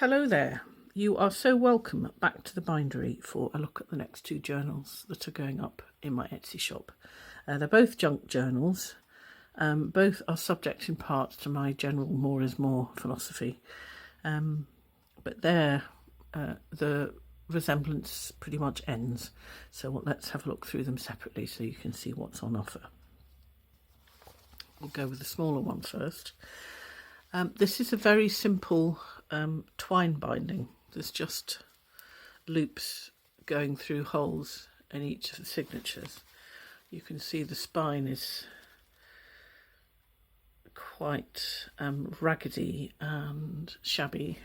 Hello there. You are so welcome back to the bindery for a look at the next two journals that are going up in my Etsy shop. They're both junk journals. Both are subject in part to my general more is more philosophy. But there, the resemblance pretty much ends. So let's have a look through them separately so you can see what's on offer. We'll go with the smaller one first. This is a very simple twine binding. There's just loops going through holes in each of the signatures. You can see the spine is quite raggedy and shabby,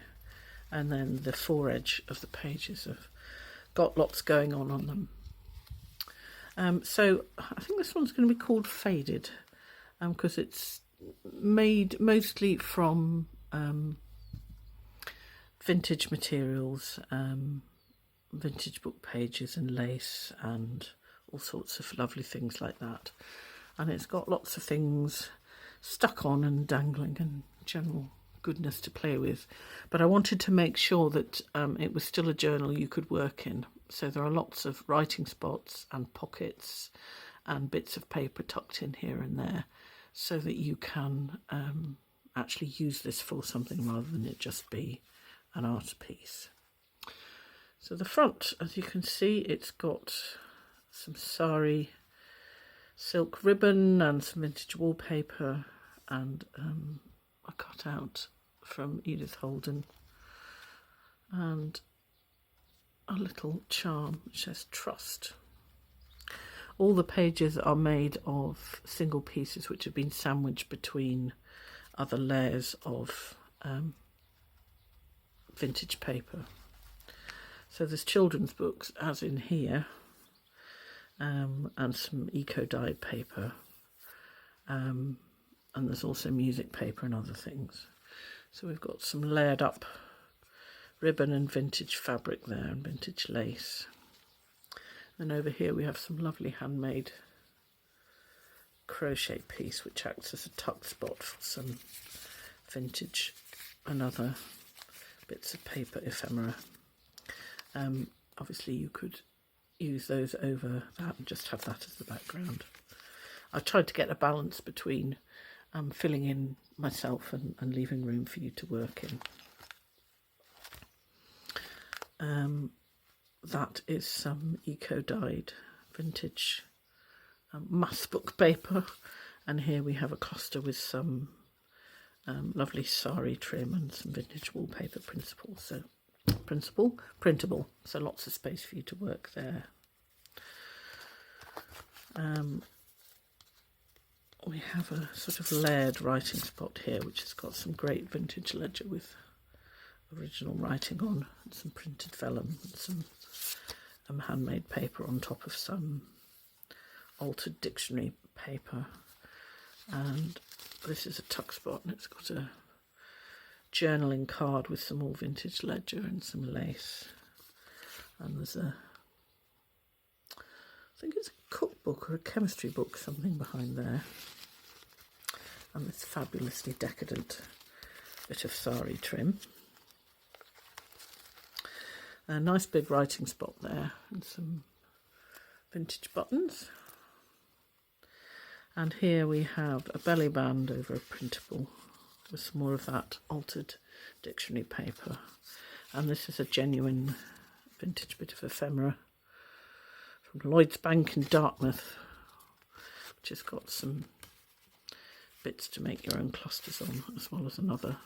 and then the foredge of the pages have got lots going on them. So I think this one's going to be called Faded because it's made mostly from vintage materials, vintage book pages and lace and all sorts of lovely things like that. And it's got lots of things stuck on and dangling and general goodness to play with. But I wanted to make sure that it was still a journal you could work in. So there are lots of writing spots and pockets and bits of paper tucked in here and there, so that you can actually use this for something rather than it just be an art piece. So the front, as you can see, it's got some sari silk ribbon and some vintage wallpaper and a cutout from Edith Holden and a little charm which says Trust. All the pages are made of single pieces which have been sandwiched between other layers of vintage paper. So there's children's books, as in here, and some eco-dyed paper, and there's also music paper and other things. So we've got some layered up ribbon and vintage fabric there and vintage lace. And over here we have some lovely handmade crochet piece which acts as a tuck spot for some vintage and other bits of paper ephemera. Obviously you could use those over that and just have that as the background. I've tried to get a balance between filling in myself and leaving room for you to work in. That is some eco-dyed vintage mass book paper, and here we have a cluster with some lovely sari trim and some vintage wallpaper printable, so lots of space for you to work there. We have a sort of layered writing spot here which has got some great vintage ledger with original writing on and some printed vellum and some handmade paper on top of some altered dictionary paper. And this is a tuck spot and it's got a journaling card with some more vintage ledger and some lace. And there's I think it's a cookbook or a chemistry book, something behind there. And this fabulously decadent bit of sari trim. A nice big writing spot there and some vintage buttons. And here we have a belly band over a printable with some more of that altered dictionary paper. And this is a genuine vintage bit of ephemera from Lloyd's Bank in Dartmouth, which has got some bits to make your own clusters on, as well as another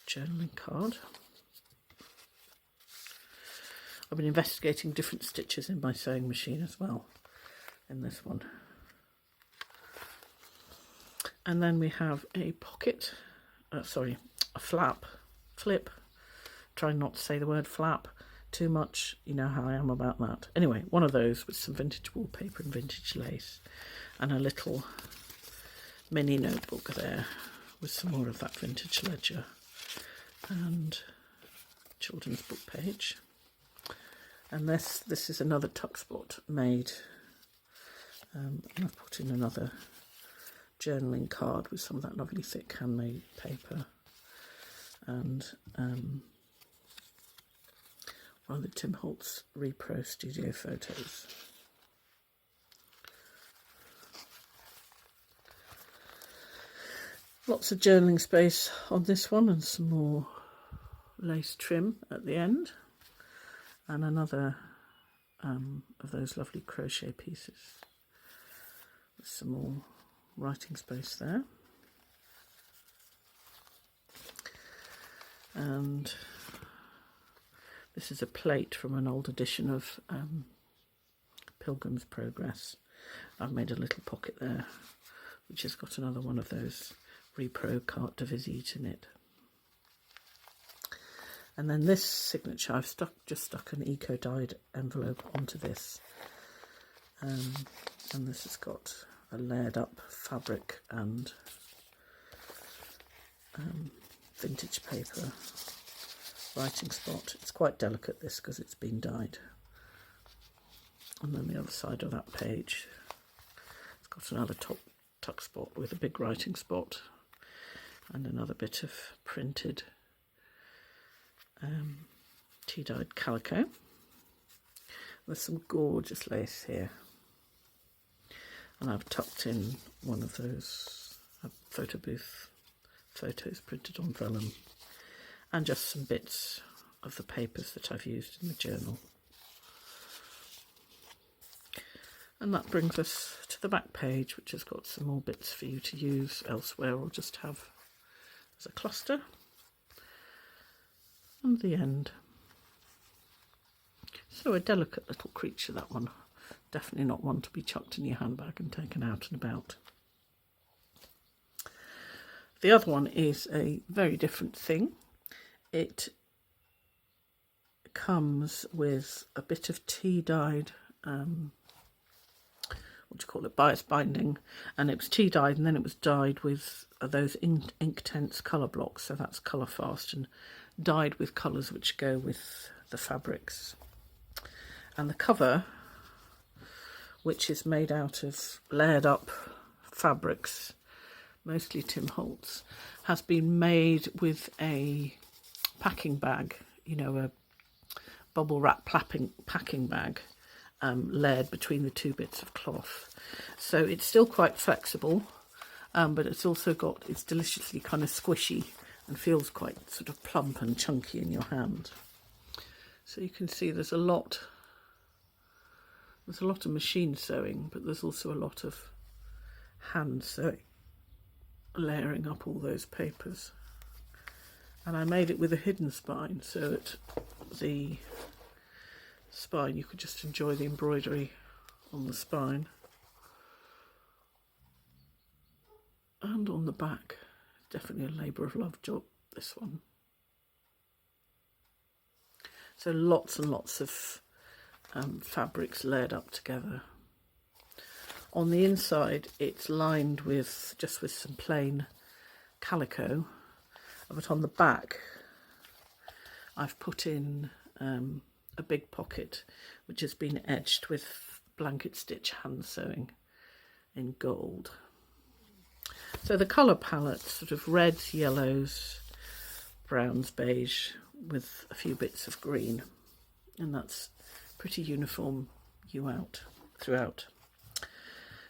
journaling card. I've been investigating different stitches in my sewing machine as well in this one. And then we have a pocket, a flip. Trying not to say the word flap too much, you know how I am about that. Anyway, one of those with some vintage wallpaper and vintage lace and a little mini notebook there with some more of that vintage ledger and children's book page. And this is another tuck spot made, and I've put in another journaling card with some of that lovely thick handmade paper and are the Tim Holtz Repro Studio photos. Lots of journaling space on this one, and some more lace trim at the end, and another of those lovely crochet pieces with some more writing space there. And this is a plate from an old edition of Pilgrim's Progress. I've made a little pocket there which has got another one of those Repro carte de visite in it. And then this signature, I've just stuck an eco-dyed envelope onto this, and this has got a layered up fabric and vintage paper writing spot. It's quite delicate, this, because it's been dyed. And then the other side of that page, it's got another tuck spot with a big writing spot and another bit of printed tea-dyed calico. There's some gorgeous lace here, and I've tucked in one of those photo booth photos printed on vellum, and just some bits of the papers that I've used in the journal. And that brings us to the back page, which has got some more bits for you to use elsewhere or just have as a cluster. And the end. So a delicate little creature, that one. Definitely not one to be chucked in your handbag and taken out and about. The other one is a very different thing. It comes with a bit of tea-dyed, what do you call it, bias binding, and it was tea-dyed and then it was dyed with those Inktense colour blocks, so that's colour fast, and dyed with colours which go with the fabrics. And the cover, which is made out of layered up fabrics, mostly Tim Holtz, has been made with a packing bag, you know, a bubble wrap packing bag, layered between the two bits of cloth. So it's still quite flexible, but it's also it's deliciously kind of squishy and feels quite sort of plump and chunky in your hand. So you can see there's a lot of machine sewing, but there's also a lot of hand sewing, layering up all those papers. And I made it with a hidden spine, so at the spine you could just enjoy the embroidery on the spine. And on the back, definitely a labour of love job, this one. So lots and lots of fabrics layered up together. On the inside it's lined with some plain calico, but on the back I've put in a big pocket which has been edged with blanket stitch hand sewing in gold. So the colour palette, sort of reds, yellows, browns, beige, with a few bits of green, and that's pretty uniform throughout.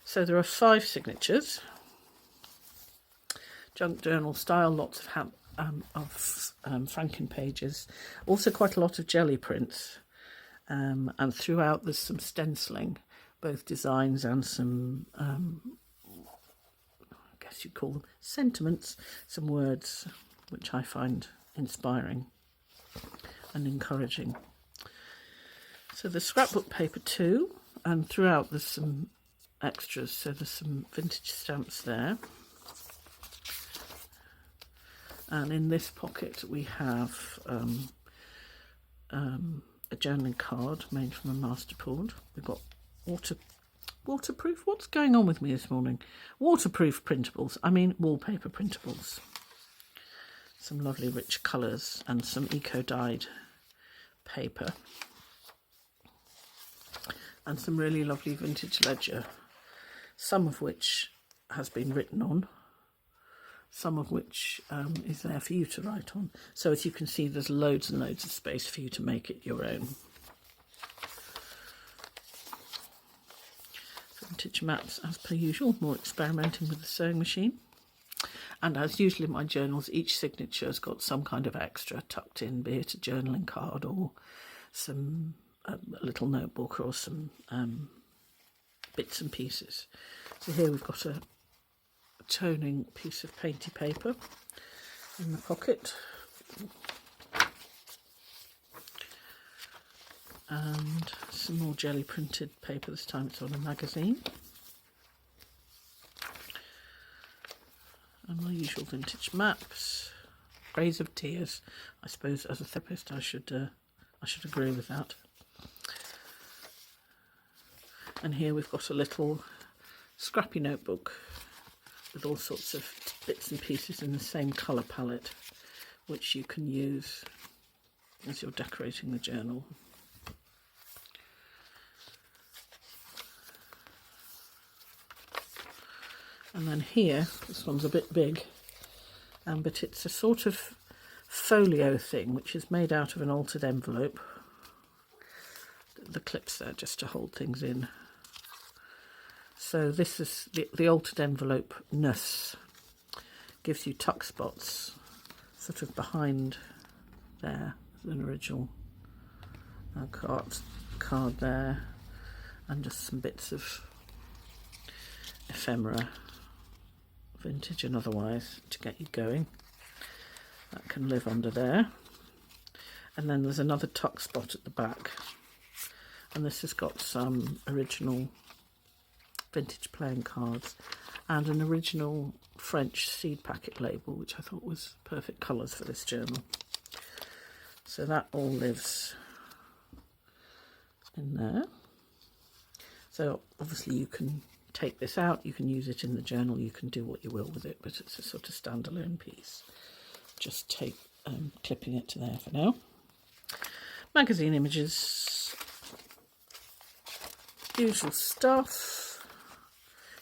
So there are 5 signatures, junk journal style, lots of Franken pages, also quite a lot of jelly prints, and throughout there's some stenciling, both designs and some I guess you'd call them sentiments, some words which I find inspiring and encouraging. So the scrapbook paper too, and throughout there's some extras, so there's some vintage stamps there. And in this pocket we have a journaling card made from a masterboard. We've got waterproof, what's going on with me this morning? Waterproof printables, wallpaper printables. Some lovely rich colours and some eco-dyed paper. And some really lovely vintage ledger, some of which has been written on, some of which is there for you to write on. So as you can see, there's loads and loads of space for you to make it your own. Vintage maps as per usual, more experimenting with the sewing machine. And as usual in my journals, each signature has got some kind of extra tucked in, be it a journaling card or a little notebook or some bits and pieces. So here we've got a toning piece of painty paper in the pocket, and some more jelly printed paper. This time it's on a magazine, and my usual vintage maps. Rays of tears. I suppose as a therapist I should agree with that. And here we've got a little scrappy notebook with all sorts of bits and pieces in the same colour palette, which you can use as you're decorating the journal. And then here, this one's a bit big, but it's a sort of folio thing which is made out of an altered envelope. The clips there just to hold things in. So this is the altered envelope-ness. Gives you tuck spots sort of behind there. There's an original card there, and just some bits of ephemera, vintage and otherwise, to get you going. That can live under there. And then there's another tuck spot at the back, and this has got some original vintage playing cards and an original French seed packet label, which I thought was perfect colours for this journal. So that all lives in there. So obviously you can take this out, you can use it in the journal, you can do what you will with it, but it's a sort of standalone piece. Just clipping it to there for now. Magazine images, usual stuff.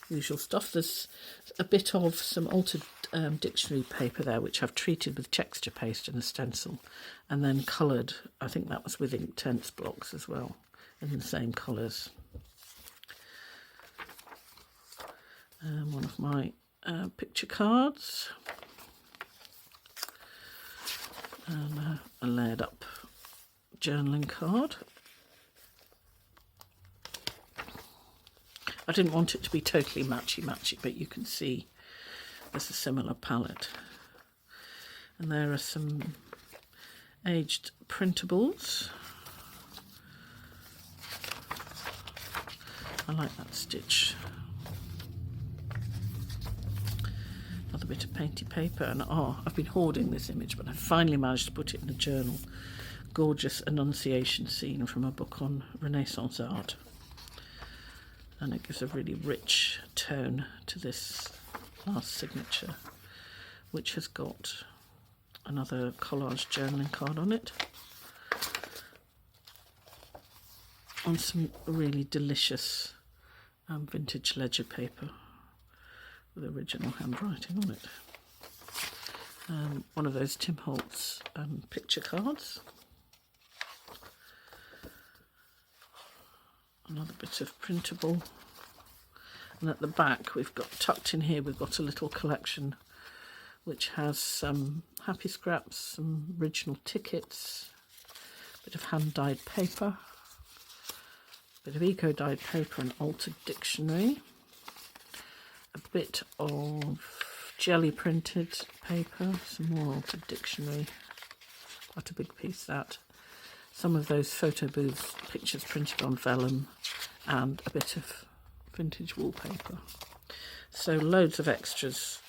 There's a bit of some altered dictionary paper there, which I've treated with texture paste and a stencil, and then coloured. I think that was with Inktense blocks as well, in the same colours. One of my picture cards, and a layered up journaling card. I didn't want it to be totally matchy, but you can see there's a similar palette. And there are some aged printables. I like that stitch. Another bit of painty paper, and I've been hoarding this image, but I finally managed to put it in a journal. Gorgeous Annunciation scene from a book on Renaissance art. And it gives a really rich tone to this last signature, which has got another collage journaling card on it, on some really delicious vintage ledger paper with original handwriting on it. One of those Tim Holtz picture cards. Another bit of printable, and at the back we've got, tucked in here, we've got a little collection which has some happy scraps, some original tickets, a bit of hand-dyed paper, a bit of eco-dyed paper, an altered dictionary, a bit of jelly printed paper, some more altered dictionary, quite a big piece that. Some of those photo booth pictures printed on vellum, and a bit of vintage wallpaper. So loads of extras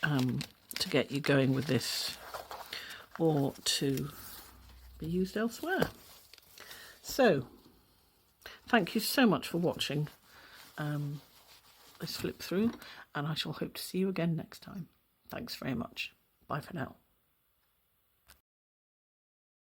to get you going with this, or to be used elsewhere. So thank you so much for watching this flip through, and I shall hope to see you again next time. Thanks very much. Bye for now.